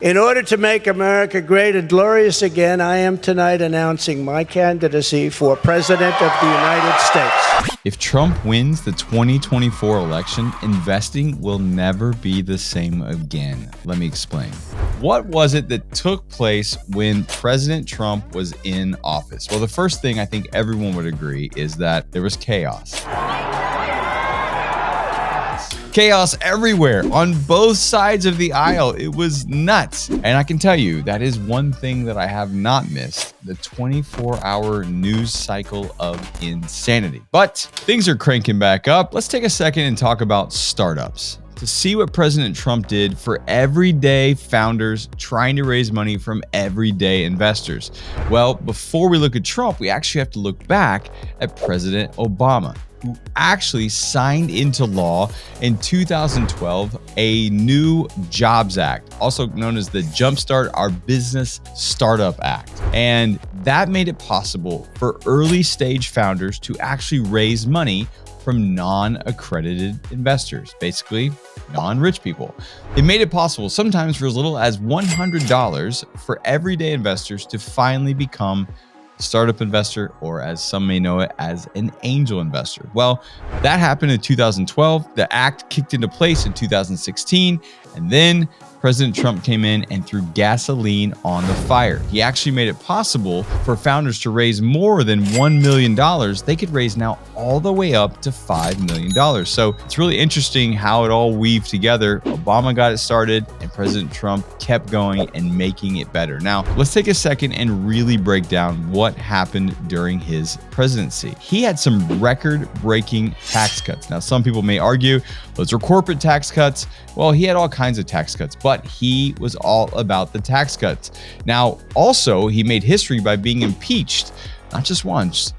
In order to make America great and glorious again, I am tonight announcing my candidacy for President of the United States. If Trump wins the 2024 election, investing will never be the same again. Let me explain. What was it that took place when President Trump was in office? Well, the first thing I think everyone would agree is that there was chaos. Chaos everywhere on both sides of the aisle. It was nuts. And I can tell you, that is one thing that I have not missed, the 24-hour news cycle of insanity. But things are cranking back up. Let's take a second and talk about startups. To see what President Trump did for everyday founders trying to raise money from everyday investors. Well, before we look at Trump, we actually have to look back at President Obama, who actually signed into law in 2012 a new Jobs Act, also known as the Jumpstart Our Business Startup Act. And that made it possible for early stage founders to actually raise money from non-accredited investors, basically non-rich people. It made it possible sometimes for as little as $100 for everyday investors to finally become startup investor, or as some may know it, as an angel investor. Well, that happened in 2012. The act kicked into place in 2016, and then President Trump came in and threw gasoline on the fire. He actually made it possible for founders to raise more than $1 million. They could raise now all the way up to $5 million. So it's really interesting how it all weaved together. Obama got it started, and President Trump kept going and making it better. Now, let's take a second and really break down what happened during his presidency. He had some record-breaking tax cuts. Now, some people may argue those are corporate tax cuts. Well, he had all kinds of tax cuts, but he was all about the tax cuts. Now, also, he made history by being impeached, not just once,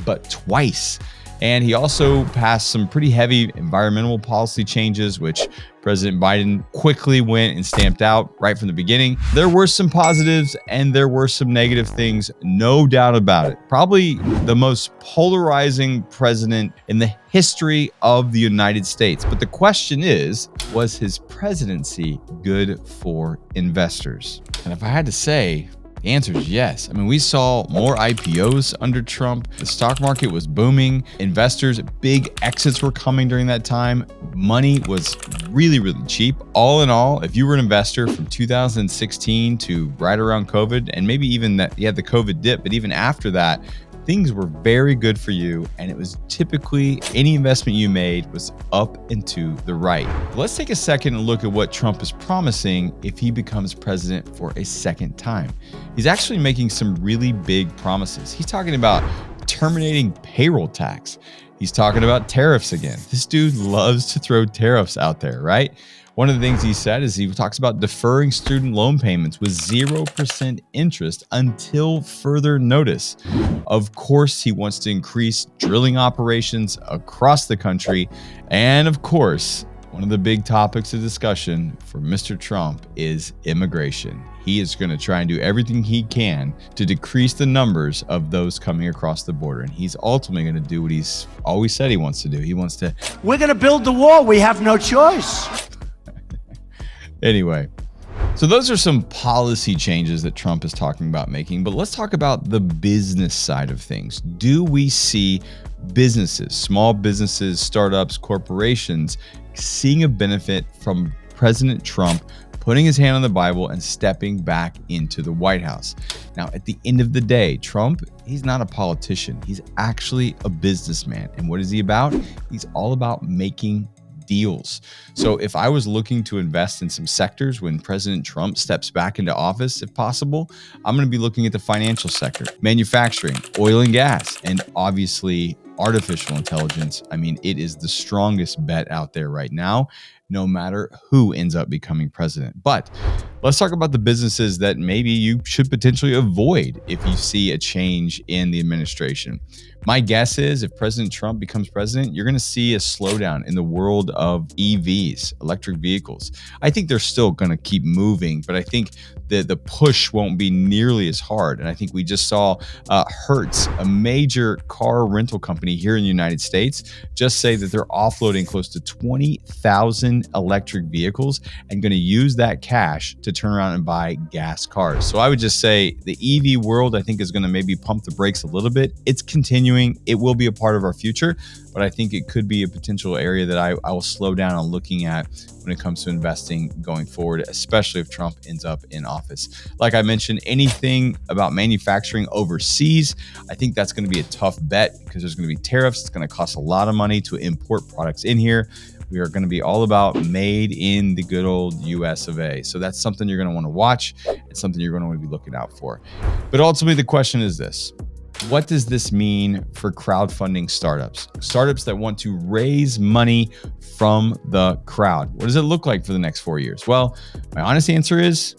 but twice. And he also passed some pretty heavy environmental policy changes, which President Biden quickly went and stamped out right from the beginning. There were some positives and there were some negative things, no doubt about it. Probably the most polarizing president in the history of the United States. But the question is, was his presidency good for investors? And if I had to say, the answer is yes. I mean, we saw more IPOs under Trump. The stock market was booming. Investors, big exits were coming during that time. Money was really, really cheap. All in all, if you were an investor from 2016 to right around COVID, and maybe even that you had the COVID dip, but even after that, things were very good for you, and it was typically any investment you made was up and to the right. Let's take a second and look at what Trump is promising if he becomes president for a second time. He's actually making some really big promises. He's talking about terminating payroll tax. He's talking about tariffs again. This dude loves to throw tariffs out there, right? One of the things he said is he talks about deferring student loan payments with 0% interest until further notice. Of course, he wants to increase drilling operations across the country. And of course, one of the big topics of discussion for Mr. Trump is immigration. He is going to try and do everything he can to decrease the numbers of those coming across the border. And he's ultimately going to do what he's always said he wants to do. He wants to... We're going to build the wall. We have no choice. Anyway, so those are some policy changes that Trump is talking about making, but let's talk about the business side of things. Do we see businesses, small businesses, startups, corporations, seeing a benefit from President Trump putting his hand on the Bible and stepping back into the White House? Now, at the end of the day, Trump, he's not a politician. He's actually a businessman. And what is he about? He's all about making deals. So if I was looking to invest in some sectors when President Trump steps back into office, if possible, I'm going to be looking at the financial sector, manufacturing, oil and gas, and obviously artificial intelligence. I mean, it is the strongest bet out there right now, no matter who ends up becoming president. But let's talk about the businesses that maybe you should potentially avoid if you see a change in the administration. My guess is if President Trump becomes president, you're going to see a slowdown in the world of EVs, electric vehicles. I think they're still going to keep moving, but I think the push won't be nearly as hard. And I think we just saw Hertz, a major car rental company company here in the United States just say that they're offloading close to 20,000 electric vehicles and going to use that cash to turn around and buy gas cars. So I would just say the EV world, I think, is going to maybe pump the brakes a little bit. It's continuing. It will be a part of our future, but I think it could be a potential area that I will slow down on looking at when it comes to investing going forward, especially if Trump ends up in office. Like I mentioned, anything about manufacturing overseas, I think that's going to be a tough bet because there's going to be tariffs. It's going to cost a lot of money to import products in here. We are going to be all about made in the good old US of A. So that's something you're going to want to watch. It's something you're going to want to be looking out for. But ultimately, the question is this. What does this mean for crowdfunding startups? Startups that want to raise money from the crowd. What does it look like for the next 4 years? Well, my honest answer is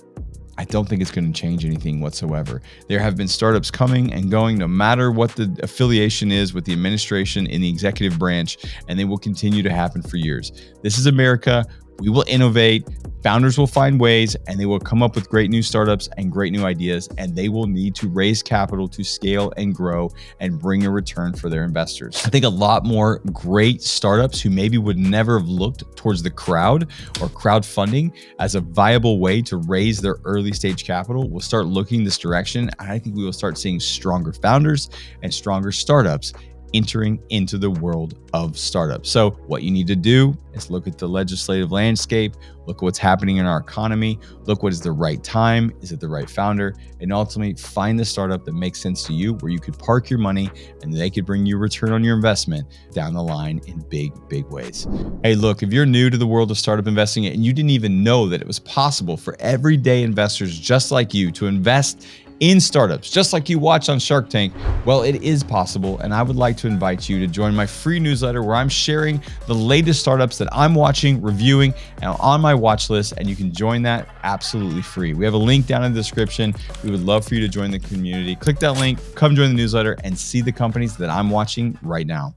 I don't think it's going to change anything whatsoever. There have been startups coming and going no matter what the affiliation is with the administration in the executive branch, and they will continue to happen for years. This is America. We will innovate. Founders will find ways, and they will come up with great new startups and great new ideas, and they will need to raise capital to scale and grow and bring a return for their investors. I think a lot more great startups who maybe would never have looked towards the crowd or crowdfunding as a viable way to raise their early stage capital will start looking this direction. And I think we will start seeing stronger founders and stronger startups entering into the world of startups. So what you need to do is look at the legislative landscape, look at what's happening in our economy, look what is the right time, is it the right founder, and ultimately find the startup that makes sense to you where you could park your money and they could bring you a return on your investment down the line in big, big ways. Hey, look, if you're new to the world of startup investing and you didn't even know that it was possible for everyday investors just like you to invest in startups, just like you watch on Shark Tank, well, it is possible. And I would like to invite you to join my free newsletter where I'm sharing the latest startups that I'm watching, reviewing, and on my watch list. And you can join that absolutely free. We have a link down in the description. We would love for you to join the community. Click that link, come join the newsletter, and see the companies that I'm watching right now.